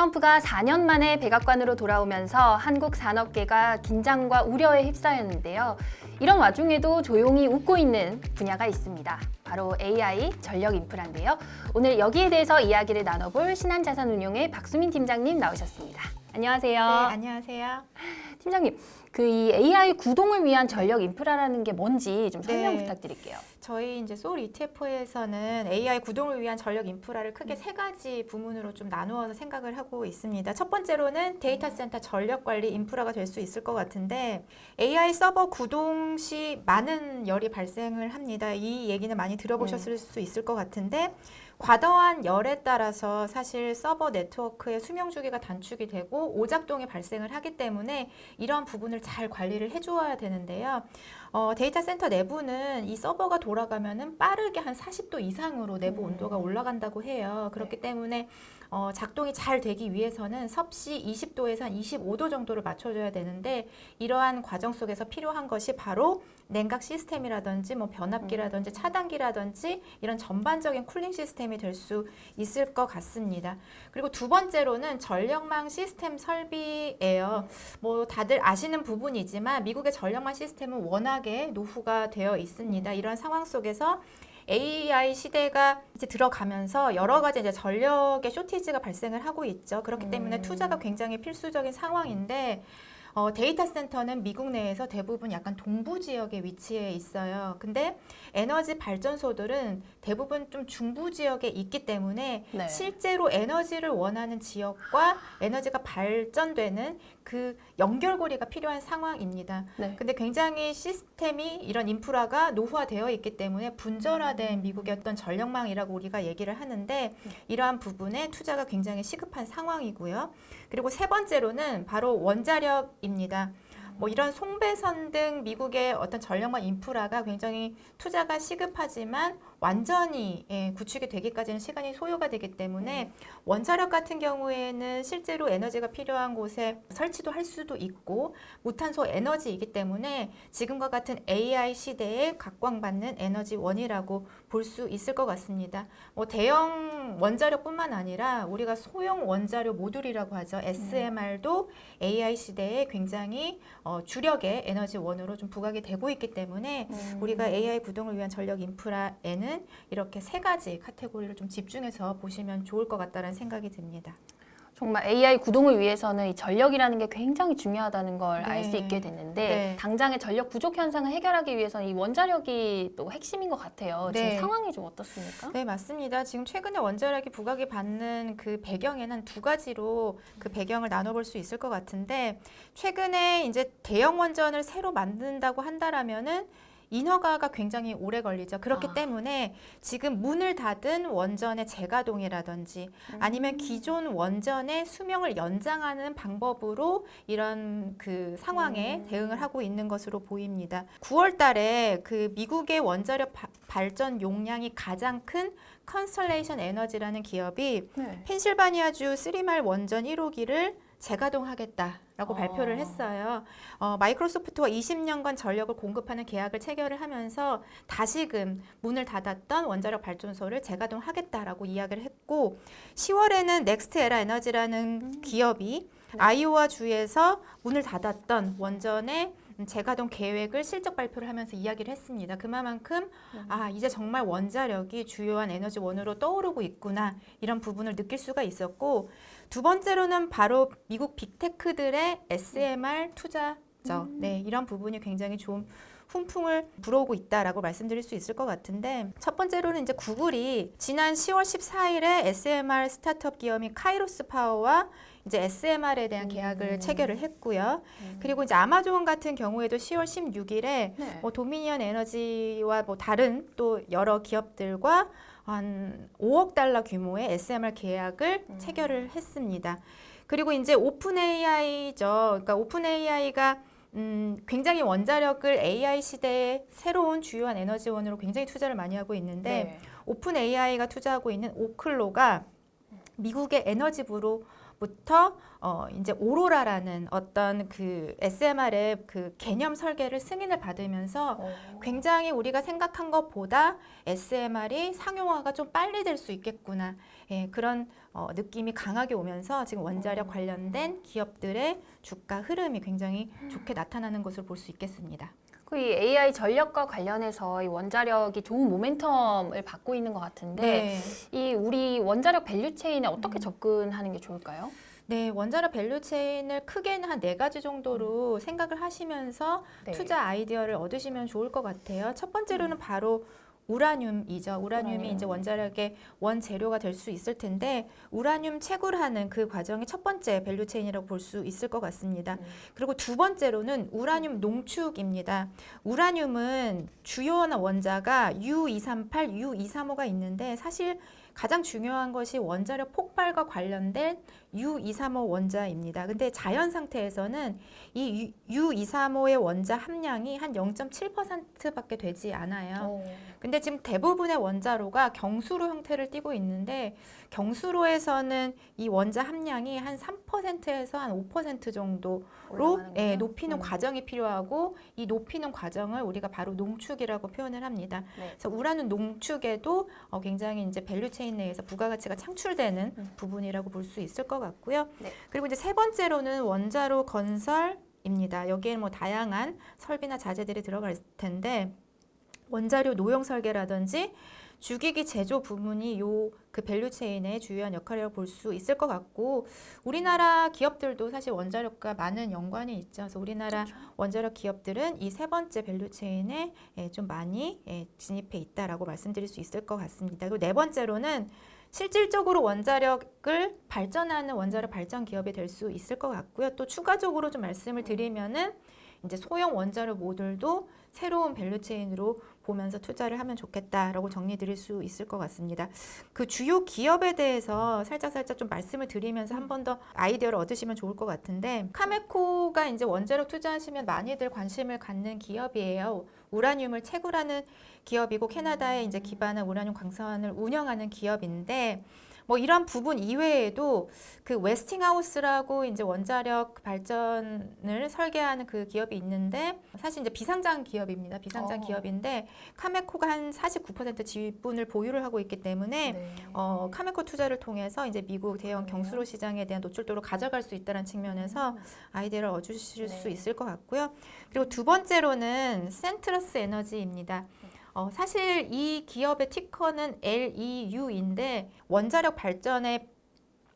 트럼프가 4년 만에 백악관으로 돌아오면서 한국 산업계가 긴장과 우려에 휩싸였는데요. 이런 와중에도 조용히 웃고 있는 분야가 있습니다. 바로 AI 전력 인프라인데요. 오늘 여기에 대해서 이야기를 나눠볼 신한자산운용의 박수민 팀장님 나오셨습니다. 안녕하세요. 네, 안녕하세요. 팀장님, 이 AI 구동을 위한 전력 인프라라는 게 뭔지 좀 설명 네. 부탁드릴게요. 저희 이제 소울 ETF에서는 AI 구동을 위한 전력 인프라를 크게 세 가지 부문으로 좀 나누어서 생각을 하고 있습니다. 첫 번째로는 데이터 센터 전력 관리 인프라가 될 수 있을 것 같은데 AI 서버 구동 시 많은 열이 발생을 합니다. 이 얘기는 많이 들어보셨을 수 있을 것 같은데 과도한 열에 따라서 사실 서버 네트워크의 수명 주기가 단축이 되고 오작동이 발생을 하기 때문에 이런 부분을 잘 관리를 해주어야 되는데요. 데이터 센터 내부는 이 서버가 돌아가면은 빠르게 한 40도 이상으로 내부 온도가 올라간다고 해요. 그렇기 때문에 작동이 잘 되기 위해서는 섭씨 20도에서 한 25도 정도를 맞춰줘야 되는데 이러한 과정 속에서 필요한 것이 바로 냉각 시스템이라든지 뭐 변압기라든지 차단기라든지 이런 전반적인 쿨링 시스템이 될 수 있을 것 같습니다. 그리고 두 번째로는 전력망 시스템 설비예요. 뭐 다들 아시는 부분이지만 미국의 전력망 시스템은 워낙에 노후가 되어 있습니다. 이런 상황 속에서 AI 시대가 이제 들어가면서 여러 가지 이제 전력의 쇼티지가 발생을 하고 있죠. 그렇기 때문에 투자가 굉장히 필수적인 상황인데 데이터 센터는 미국 내에서 대부분 약간 동부 지역에 위치해 있어요. 근데 에너지 발전소들은 대부분 좀 중부 지역에 있기 때문에 네. 실제로 에너지를 원하는 지역과 에너지가 발전되는 그 연결고리가 필요한 상황입니다. 네. 근데 굉장히 시스템이 이런 인프라가 노후화되어 있기 때문에 분절화된 미국의 어떤 전력망이라고 우리가 얘기를 하는데 이러한 부분에 투자가 굉장히 시급한 상황이고요. 그리고 세 번째로는 바로 원자력입니다. 뭐 이런 송배선 등 미국의 어떤 전력망 인프라가 굉장히 투자가 시급하지만 완전히 구축이 되기까지는 시간이 소요가 되기 때문에 원자력 같은 경우에는 실제로 에너지가 필요한 곳에 설치도 할 수도 있고 무탄소 에너지이기 때문에 지금과 같은 AI 시대에 각광받는 에너지원이라고 볼 수 있을 것 같습니다. 뭐 대형 원자력뿐만 아니라 우리가 소형 원자력 모듈이라고 하죠. SMR도 AI 시대에 굉장히 주력의 에너지원으로 좀 부각이 되고 있기 때문에 우리가 AI 구동을 위한 전력 인프라에는 이렇게 세 가지 카테고리를 좀 집중해서 보시면 좋을 것 같다는 생각이 듭니다. 정말 AI 구동을 위해서는 이 전력이라는 게 굉장히 중요하다는 걸 알 수 네. 있게 됐는데 네. 당장의 전력 부족 현상을 해결하기 위해서는 이 원자력이 또 핵심인 것 같아요. 네. 지금 상황이 좀 어떻습니까? 네, 맞습니다. 지금 최근에 원자력이 부각이 받는 그 배경에는 두 가지로 그 배경을 나눠볼 수 있을 것 같은데 최근에 이제 대형 원전을 새로 만든다고 한다라면은 인허가가 굉장히 오래 걸리죠. 그렇기 때문에 지금 문을 닫은 원전의 재가동이라든지 아니면 기존 원전의 수명을 연장하는 방법으로 이런 그 상황에 대응을 하고 있는 것으로 보입니다. 9월 달에 그 미국의 원자력 발전 용량이 가장 큰 컨스텔레이션 에너지라는 기업이 네. 펜실바니아주 3말 원전 1호기를 재가동하겠다라고 발표를 했어요. 마이크로소프트와 20년간 전력을 공급하는 계약을 체결을 하면서 다시금 문을 닫았던 원자력 발전소를 재가동하겠다라고 이야기를 했고 10월에는 넥스트 에라 에너지라는 기업이 아이오와 주에서 문을 닫았던 원전의 재가동 계획을 실적 발표를 하면서 이야기를 했습니다. 그만큼 이제 정말 원자력이 주요한 에너지원으로 떠오르고 있구나 이런 부분을 느낄 수가 있었고 두 번째로는 바로 미국 빅테크들의 SMR 투자죠. 네, 이런 부분이 굉장히 좀 훈풍을 불어오고 있다라고 말씀드릴 수 있을 것 같은데 첫 번째로는 이제 구글이 지난 10월 14일에 SMR 스타트업 기업인 카이로스 파워와 이제 SMR에 대한 계약을 체결을 했고요. 그리고 이제 아마존 같은 경우에도 10월 16일에 네. 뭐 도미니언 에너지와 뭐 다른 또 여러 기업들과 한 5억 달러 규모의 SMR 계약을 체결을 했습니다. 그리고 이제 오픈 AI죠. 그러니까 오픈 AI가 굉장히 원자력을 AI 시대의 새로운 주요한 에너지원으로 굉장히 투자를 많이 하고 있는데 네. 오픈 AI가 투자하고 있는 오클로가 미국의 에너지부로 부터 이제 오로라라는 어떤 그 SMR의 그 개념 설계를 승인을 받으면서 굉장히 우리가 생각한 것보다 SMR이 상용화가 좀 빨리 될 수 있겠구나. 예, 그런 느낌이 강하게 오면서 지금 원자력 관련된 기업들의 주가 흐름이 굉장히 좋게 나타나는 것을 볼 수 있겠습니다. 그 이 AI 전력과 관련해서 이 원자력이 좋은 모멘텀을 받고 있는 것 같은데 이 우리 원자력 밸류 체인에 어떻게 접근하는 게 좋을까요? 네, 원자력 밸류 체인을 크게는 한 4가지 정도로 생각을 하시면서 네. 투자 아이디어를 얻으시면 좋을 것 같아요. 첫 번째로는 바로 우라늄이죠. 우라늄이 우라늄. 이제 원자력의 원재료가 될 수 있을 텐데 우라늄 채굴하는 그 과정이 첫 번째 밸류 체인이라고 볼 수 있을 것 같습니다. 그리고 두 번째로는 우라늄 농축입니다. 우라늄은 주요한 원자가 U238, U235가 있는데 사실 가장 중요한 것이 원자력 폭발과 관련된 U235 원자입니다. 근데 자연 상태에서는 이 U235의 원자 함량이 한 0.7%밖에 되지 않아요. 근데 지금 대부분의 원자로가 경수로 형태를 띠고 있는데 경수로에서는 이 원자 함량이 한 3%에서 한 5% 정도로 올라가는군요. 높이는 과정이 필요하고 이 높이는 과정을 우리가 바로 농축이라고 표현을 합니다. 네. 그래서 우라늄 농축에도 굉장히 이제 밸류 체인 내에서 부가가치가 창출되는 부분이라고 볼 수 있을 것 같고요. 네. 그리고 이제 세 번째로는 원자로 건설입니다. 여기에 뭐 다양한 설비나 자재들이 들어갈 텐데 원자료 노용 설계라든지 주기기 제조 부문이 그 밸류 체인의 주요한 역할이라고 볼 수 있을 것 같고 우리나라 기업들도 사실 원자력과 많은 연관이 있죠. 그래서 우리나라 원자력 기업들은 이 세 번째 밸류 체인에 좀 많이 진입해 있다라고 말씀드릴 수 있을 것 같습니다. 그리고 네 번째로는 실질적으로 원자력을 발전하는 원자력 발전 기업이 될 수 있을 것 같고요. 또 추가적으로 좀 말씀을 드리면은 이제 소형 원자력 모듈도 새로운 밸류 체인으로 보면서 투자를 하면 좋겠다라고 정리 드릴 수 있을 것 같습니다. 그 주요 기업에 대해서 살짝 좀 말씀을 드리면서 한 번 더 아이디어를 얻으시면 좋을 것 같은데 카메코가 이제 원자력 투자하시면 많이들 관심을 갖는 기업이에요. 우라늄을 채굴하는 기업이고 캐나다에 이제 기반한 우라늄 광산을 운영하는 기업인데 뭐 이런 부분 이외에도 그 웨스팅하우스라고 이제 원자력 발전을 설계하는 그 기업이 있는데 사실 이제 비상장 기업입니다. 비상장 기업인데 카메코가 한 49% 지분을 보유를 하고 있기 때문에 카메코 투자를 통해서 이제 미국 대형 경수로 시장에 대한 노출도를 가져갈 수 있다는 측면에서 아이디어를 얻으실 수 있을 것 같고요. 그리고 두 번째로는 센트러스 에너지입니다. 사실 이 기업의 티커는 LEU인데 원자력 발전에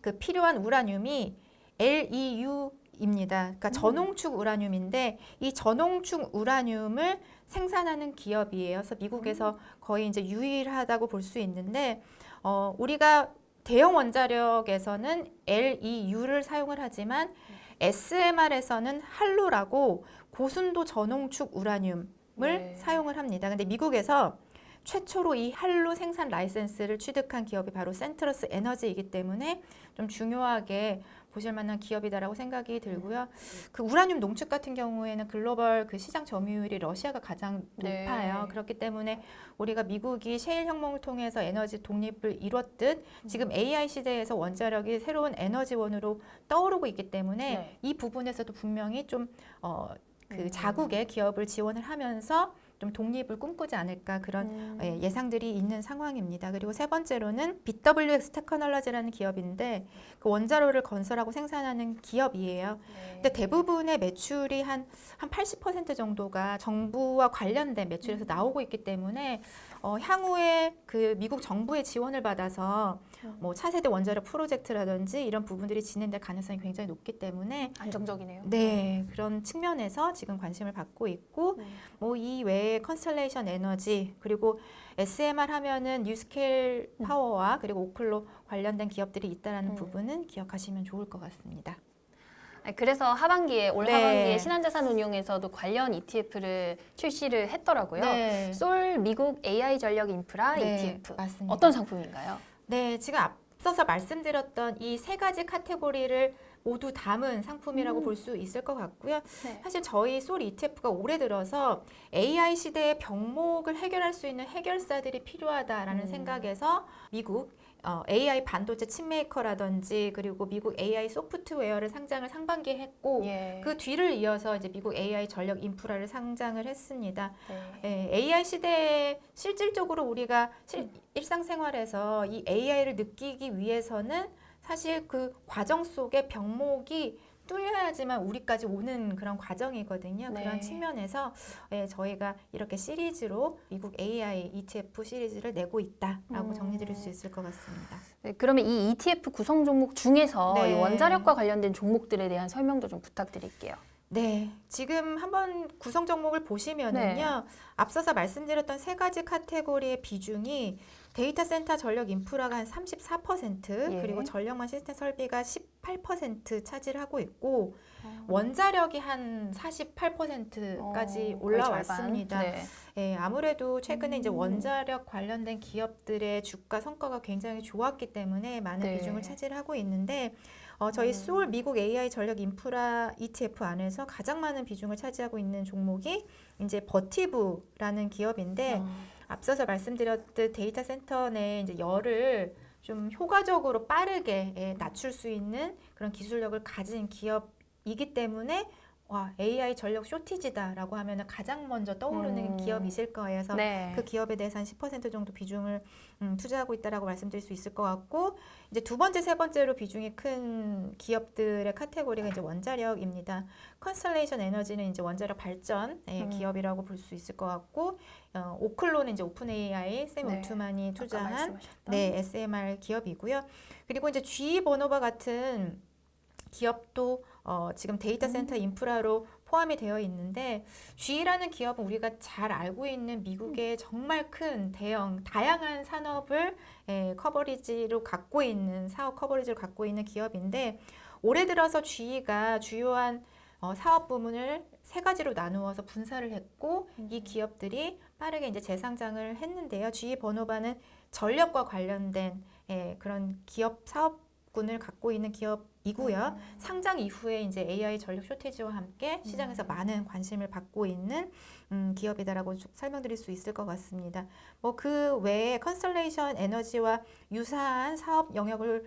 그 필요한 우라늄이 LEU입니다. 그러니까 전홍축 우라늄인데 이 전홍축 우라늄을 생산하는 기업이에요. 그래서 미국에서 거의 이제 유일하다고 볼 수 있는데 우리가 대형 원자력에서는 LEU를 사용을 하지만 SMR에서는 할로라고 고순도 전홍축 우라늄 사용을 합니다. 근데 미국에서 최초로 이 할로 생산 라이센스를 취득한 기업이 바로 센트러스 에너지이기 때문에 좀 중요하게 보실 만한 기업이다라고 생각이 들고요. 그 우라늄 농축 같은 경우에는 글로벌 그 시장 점유율이 러시아가 가장 높아요. 그렇기 때문에 우리가 미국이 셰일 혁명을 통해서 에너지 독립을 이뤘듯 지금 AI 시대에서 원자력이 새로운 에너지원으로 떠오르고 있기 때문에 이 부분에서도 분명히 좀 그 자국의 기업을 지원을 하면서 좀 독립을 꿈꾸지 않을까 그런 예상들이 있는 상황입니다. 그리고 세 번째로는 BWX 테크놀로지라는 기업인데 그 원자로를 건설하고 생산하는 기업이에요. 근데 대부분의 매출이 한 80% 정도가 정부와 관련된 매출에서 나오고 있기 때문에 향후에 그 미국 정부의 지원을 받아서 뭐 차세대 원자력 프로젝트라든지 이런 부분들이 진행될 가능성이 굉장히 높기 때문에 안정적이네요. 네, 그런 측면에서 지금 관심을 받고 있고 뭐 이 외에 컨스텔레이션 에너지 그리고 SMR 하면은 뉴스케일 파워와 그리고 오클로 관련된 기업들이 있다라는 부분은 기억하시면 좋을 것 같습니다. 그래서 하반기에 올 하반기에 신한자산운용에서도 관련 ETF를 출시를 했더라고요. 솔 미국 AI 전력 인프라 ETF 맞습니다. 어떤 상품인가요? 네, 지금 앞서서 말씀드렸던 이 세 가지 카테고리를 모두 담은 상품이라고 볼 수 있을 것 같고요. 네. 사실 저희 솔 ETF가 올해 들어서 AI 시대의 병목을 해결할 수 있는 해결사들이 필요하다라는 생각에서 미국 AI 반도체 칩메이커라든지 그리고 미국 AI 소프트웨어를 상장을 상반기에 했고 예. 그 뒤를 이어서 이제 미국 AI 전력 인프라를 상장을 했습니다. 네. AI 시대에 실질적으로 우리가 일상생활에서 이 AI를 느끼기 위해서는 사실 그 과정 속에 병목이 뚫려야지만 우리까지 오는 그런 과정이거든요. 네. 그런 측면에서 저희가 이렇게 시리즈로 미국 AI ETF 시리즈를 내고 있다라고 정리드릴 수 있을 것 같습니다. 네, 그러면 이 ETF 구성 종목 중에서 네. 이 원자력과 관련된 종목들에 대한 설명도 좀 부탁드릴게요. 네, 지금 한번 구성 종목을 보시면은요, 네. 앞서서 말씀드렸던 세 가지 카테고리의 비중이 데이터 센터 전력 인프라가 한 34%, 예. 그리고 전력망 시스템 설비가 18% 차지하고 있고, 어. 원자력이 한 48%까지 거의 올라왔습니다. 절반. 네. 아무래도 최근에 이제 원자력 관련된 기업들의 주가 성과가 굉장히 좋았기 때문에 많은 네. 비중을 차지하고 있는데, 저희 소울 미국 AI 전력 인프라 ETF 안에서 가장 많은 비중을 차지하고 있는 종목이 이제 버티브라는 기업인데, 앞서서 말씀드렸듯 데이터 센터 내 이제 열을 좀 효과적으로 빠르게 낮출 수 있는 그런 기술력을 가진 기업이기 때문에 AI 전력 쇼티지다라고 하면 가장 먼저 떠오르는 기업이실 거예요. 그래서 네. 그 기업에 대해서 한 10% 정도 비중을 투자하고 있다라고 말씀드릴 수 있을 것 같고, 이제 두 번째, 세 번째로 비중이 큰 기업들의 카테고리가 이제 원자력입니다. 컨스텔레이션 에너지는 이제 원자력 발전 기업이라고 볼 수 있을 것 같고, 오클로는 이제 오픈 AI, 샘 네. 울트만이 아까 투자한 말씀하셨던. SMR 기업이고요. 그리고 이제 GE 버노바 같은 기업도 지금 데이터 센터 인프라로 포함이 되어 있는데, GE라는 기업은 우리가 잘 알고 있는 미국의 정말 큰 대형 다양한 산업을 커버리지로 갖고 있는 사업 커버리지를 갖고 있는 기업인데, 올해 들어서 GE가 주요한 사업 부문을 세 가지로 나누어서 분사를 했고, 이 기업들이 빠르게 이제 재상장을 했는데요. GE 버노바는 전력과 관련된 그런 기업 사업군을 갖고 있는 기업이고요. 상장 이후에 이제 AI 전력 쇼티지와 함께 시장에서 많은 관심을 받고 있는 기업이다라고 설명드릴 수 있을 것 같습니다. 뭐 그 외에 컨스텔레이션 에너지와 유사한 사업 영역을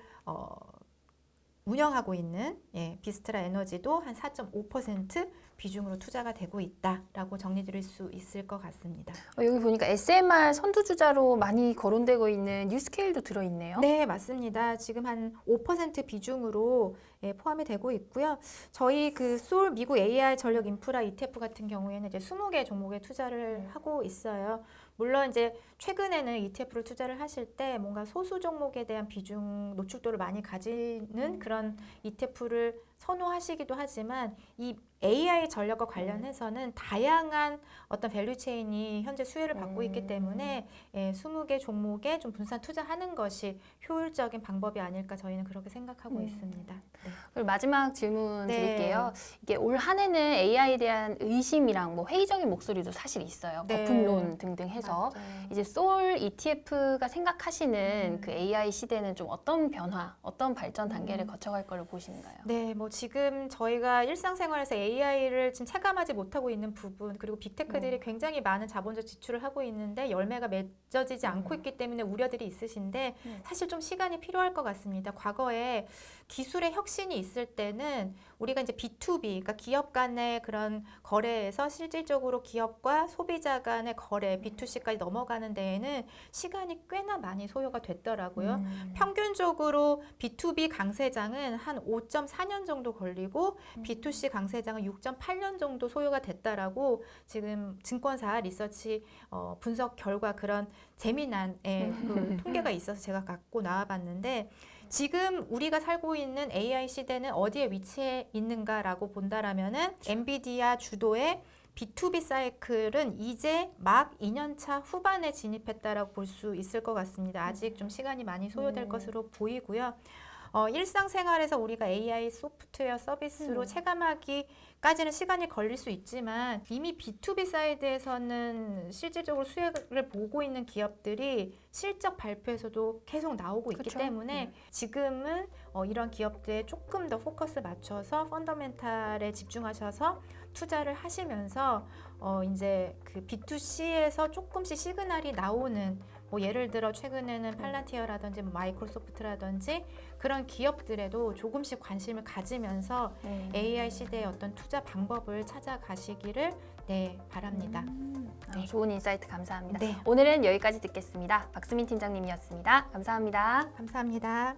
운영하고 있는 비스트라 에너지도 한 4.5% 비중으로 투자가 되고 있다라고 정리드릴 수 있을 것 같습니다. 여기 보니까 SMR 선두주자로 많이 거론되고 있는 뉴스케일도 들어있네요. 네, 맞습니다. 지금 한 5% 비중으로 포함이 되고 있고요. 저희 그 소울 미국 AI 전력 인프라 ETF 같은 경우에는 이제 20개 종목에 투자를 하고 있어요. 물론 이제 최근에는 ETF로 투자를 하실 때 뭔가 소수 종목에 대한 비중 노출도를 많이 가지는 그런 ETF를 선호하시기도 하지만, 이 AI 전력과 관련해서는 다양한 어떤 밸류체인이 현재 수혜를 받고 있기 때문에 20개 종목에 좀 분산 투자하는 것이 효율적인 방법이 아닐까 저희는 그렇게 생각하고 있습니다. 네. 그리고 마지막 질문 네. 드릴게요. 이게 올 한 해는 AI에 대한 의심이랑 뭐 회의적인 목소리도 사실 있어요. 네. 거품론 등등 해서. 맞아요. 이제 소울 ETF가 생각하시는 그 AI 시대는 좀 어떤 변화, 어떤 발전 단계를 거쳐갈 거를 보시는가요? 네, 뭐 지금 저희가 일상생활에서 AI를 지금 체감하지 못하고 있는 부분, 그리고 빅테크들이 굉장히 많은 자본적 지출을 하고 있는데 열매가 맺어지지 않고 있기 때문에 우려들이 있으신데, 사실 좀 시간이 필요할 것 같습니다. 과거에 기술의 혁신이 있을 때는 우리가 이제 B2B, 그러니까 기업 간의 그런 거래에서 실질적으로 기업과 소비자 간의 거래, B2C까지 넘어가는 데에는 시간이 꽤나 많이 소요가 됐더라고요. 평균적으로 B2B 강세장은 한 5.4년 정도 걸리고 B2C 강세장은 6.8년 정도 소요가 됐다라고 지금 증권사 리서치 분석 결과 그런 재미난 그 통계가 있어서 제가 갖고 나와봤는데, 지금 우리가 살고 있는 AI 시대는 어디에 위치해 있는가라고 본다라면은 엔비디아 주도의 B2B 사이클은 이제 막 2년차 후반에 진입했다라고 볼 수 있을 것 같습니다. 아직 좀 시간이 많이 소요될 것으로 보이고요. 일상생활에서 우리가 AI 소프트웨어 서비스로 체감하기까지는 시간이 걸릴 수 있지만 이미 B2B 사이드에서는 실질적으로 수혜를 보고 있는 기업들이 실적 발표에서도 계속 나오고 있기 그쵸? 때문에 지금은 이런 기업들에 조금 더 포커스 맞춰서 펀더멘탈에 집중하셔서 투자를 하시면서 이제 그 B2C에서 조금씩 시그널이 나오는 뭐 예를 들어 최근에는 팔란티어라든지 뭐 마이크로소프트라든지 그런 기업들에도 조금씩 관심을 가지면서 네. AI 시대의 어떤 투자 방법을 찾아가시기를 바랍니다. 네. 좋은 인사이트 감사합니다. 네. 오늘은 여기까지 듣겠습니다. 박수민 팀장님이었습니다. 감사합니다. 감사합니다.